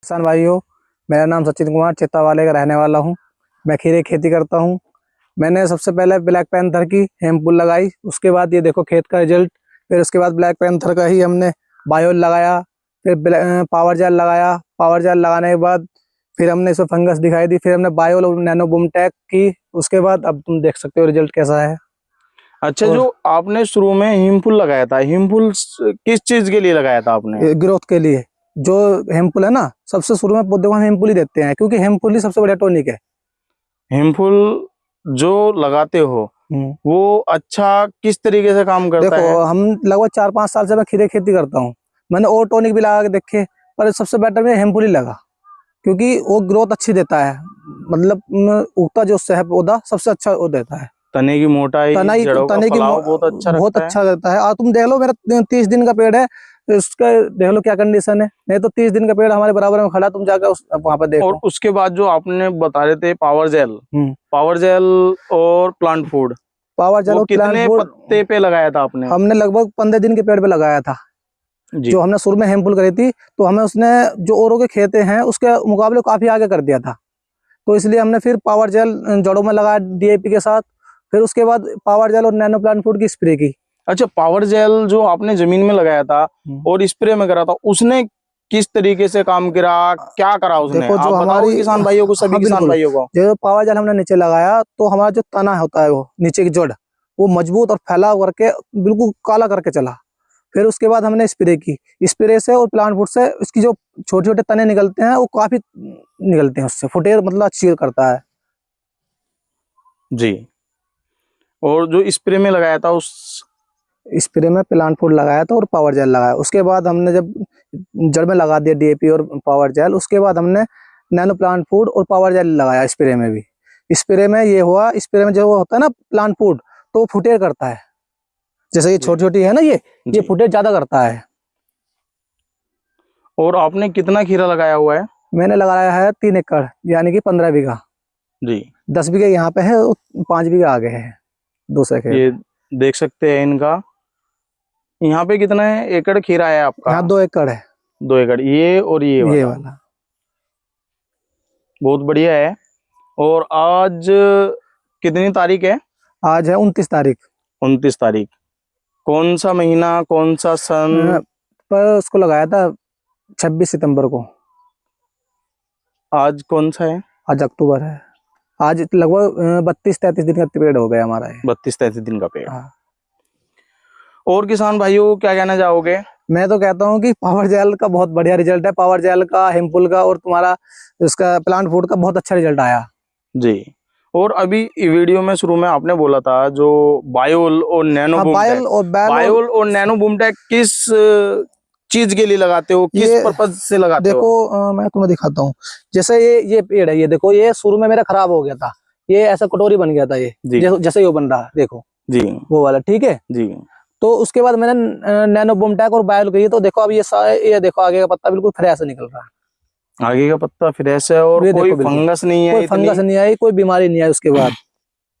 किसान भाइयों, मेरा नाम सचिन कुमार चेतावाले का रहने वाला हूँ। मैं खीरे की खेती करता हूँ। मैंने सबसे पहले ब्लैक पैंथर की हेमपुल लगाई, उसके बाद ये देखो खेत का रिजल्ट। फिर उसके बाद ब्लैक पैंथर का ही हमने बायोल लगाया, फिर पावर जेल लगाया। पावर जेल लगाने के बाद फिर हमने इसमें फंगस दिखाई दी, फिर हमने बायोल और नैनो बूमटेक की। उसके बाद अब तुम देख सकते हो रिजल्ट कैसा है। अच्छा, जो आपने शुरू में हिमपुल लगाया था, हिमपुल किस चीज के लिए लगाया था आपने? ग्रोथ के लिए। जो हेमपुल है ना, सबसे शुरू में पौधे को हम हेमपुल ही देते हैं, क्योंकि हेमपुल ही सबसे बढ़िया टॉनिक है। हिमपुल जो लगाते हो वो अच्छा किस तरीके से काम करता है? देखो, हम लगभग 4-5 साल से मैं खीरे खेती करता हूँ। मैंने और टॉनिक भी लगा के देखे, पर सबसे बेटर में हेमपुल ही लगा, क्योंकि वो ग्रोथ अच्छी देता है। मतलब उगता जो है पौधा सबसे अच्छा वो देता है। तने की मोटाई, जड़ों का फैलाव बहुत अच्छा रहता है। और तुम देख लो, मेरा 30 दिन का पेड़ है, तो उसका देख लो क्या कंडीशन है। नहीं तो 30 दिन का पेड़ हमारे बराबर में खड़ा, तुम जाकर वहां पर देखो। और उसके बाद जो आपने बता रहे थे पावर जेल और प्लांट फूड, पावर जेल और कितने पत्ते पे लगाया था आपने? हमने लगभग 15 दिन के पेड़ पे लगाया था। जो हमने शुरू में हेमपुल करी थी, तो हमें उसने जो औरों के खेते हैं उसके मुकाबले काफी आगे कर दिया था। तो इसलिए हमने फिर पावर जेल जड़ों में लगाया डीएपी के साथ। फिर उसके बाद पावर जेल और नैनो प्लांट फूड की स्प्रे की। अच्छा, पावर जेल जो आपने जमीन में लगाया था और स्प्रे में करा था, उसने किस तरीके से काम करा, क्या करा उसने? देखो, जो आप हमारी किसान भाइयों को, सभी किसान भाइयों को। जो पावर जेल हमने नीचे लगाया, तो हमारा जो तना होता है, वो नीचे की जड़, वो मजबूत और फैला करके बिल्कुल काला करके चला। फिर उसके बाद हमने स्प्रे की। स्प्रे से और प्लांट फूड से इसकी जो छोटे छोटे तने निकलते हैं, वो काफी निकलते हैं, उससे फुटेर मतलब अच्छी करता है जी। और जो स्प्रे में लगाया था, उस स्प्रे में प्लांट फूड लगाया था और पावर जेल लगाया। उसके बाद हमने जब जड़ में लगा दिया डीएपी और पावर जेल, उसके बाद हमने नैनो प्लांट फूड और पावर जेल लगाया स्प्रे में भी। स्प्रे में ये हुआ, स्प्रे में जो होता है ना प्लांट फूड, तो वो फुटेर करता है। जैसे ये छोटी छोटी है ना, ये फुटेर ज्यादा करता है। और आपने कितना खीरा लगाया हुआ है? मैंने लगाया है 3 एकड़, यानी कि 15 बीघा जी। 10 बीघा यहाँ पे है, 5 बीघा आगे है दूसरे खेत। ये देख सकते हैं इनका। यहाँ पे कितना है एकड़ खीरा है आपका? यहाँ 2 एकड़ है। 2 एकड़, ये और ये वाला बहुत बढ़िया है। और आज कितनी तारीख है? आज है 29 तारीख। 29 तारीख। कौन सा महीना, कौन सा सन? पर उसको लगाया था 26 सितंबर को। आज कौन सा है? आज अक्टूबर है। आज लगभग 32-33 दिन का पेड़ हो गया हमारा है। 32-33 दिन का पेड़। हाँ। और किसान भाइयों क्या कहना चाहोगे? मैं तो कहता हूँ कि पावर जेल का बहुत बढ़िया रिजल्ट है। पावर जेल का, हेमपुल का और तुम्हारा इसका प्लांट फूड का बहुत अच्छा रिजल्ट आया जी। और अभी वीडियो में शुरू में आपने बोला था जो बायोल और नैनो बायोल और नैनो बूमटेक किस चीज के लिए लगाते हो, किस पर्पज से लगाते हो? देखो, मैं तुम्हें दिखाता हूँ। जैसे ये पेड़ है, ये देखो, ये शुरू में मेरा खराब हो गया था, ये ऐसा कटोरी बन गया था, ये जैसे ये बन रहा है, देखो जी, वो वाला, ठीक है जी। तो उसके बाद मैंने नैनो बूमटेक और बायोल की, तो देखो अब ये देखो आगे का पत्ता बिल्कुल फ्रेश निकल रहा है। आगे का पत्ता फ्रेश है और कोई फंगस नहीं है, कोई फंगस नहीं आई, कोई बीमारी नहीं आई। उसके बाद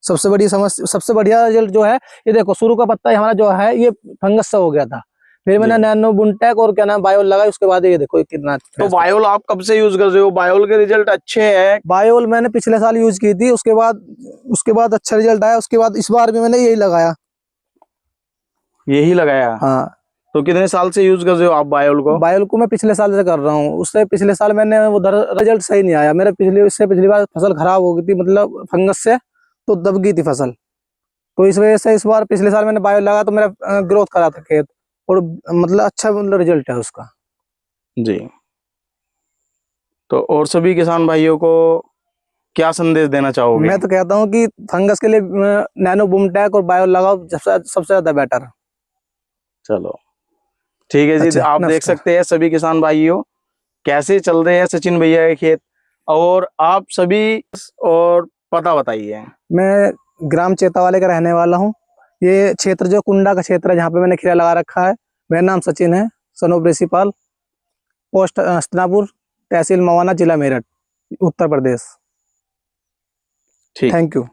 सबसे बड़ी समस्या, सबसे बढ़िया रिजल्ट जो है, ये देखो शुरू का पत्ता हमारा जो है ये फंगस से हो गया था। फिर मैंने नैनो बूमटेक और क्या नाम बायोल लगाई, उसके बाद ये देखो कितना। तो बायोल आप कब से यूज कर रहे हो? बायोल के रिजल्ट अच्छे हैं? बायोल मैंने पिछले साल यूज की थी, उसके बाद अच्छा रिजल्ट आया। उसके बाद इस बार भी मैंने यही लगाया। हाँ। तो कितने साल से यूज कर रहे हो आप बायोल को? बायोल को मैं पिछले साल से कर रहा हूँ। उससे पिछले साल मैंने उधर रिजल्ट सही नहीं आया मेरा। पिछली बार फसल खराब हो गई थी, मतलब फंगस से, तो दब गई थी फसल। तो इस वजह से इस बार, पिछले साल मैंने बायोल लगा तो मेरा ग्रोथ करा था खेत, और मतलब अच्छा रिजल्ट है उसका। जी। तो और सभी किसान भाइयों को क्या संदेश देना चाहोगे? मैं तो कहता हूँ कि फंगस के लिए नैनो बूमटेक और बायोल लगाओ, सबसे ज्यादा बेटर। चलो ठीक है जी। अच्छा, आप देख सकते हैं सभी किसान भाइयों कैसे चल रहे हैं सचिन भैया के खेत। और आप सभी और पता बताइए। मैं ग्राम चेतावाले का रहने वाला हूँ। ये क्षेत्र जो कुंडा का क्षेत्र है, जहाँ पे मैंने खीरा लगा रखा है। मेरा नाम सचिन है, son of principal, post Hastinapur, tehsil Mawana, जिला मेरठ, उत्तर प्रदेश। ठीक। Thank you.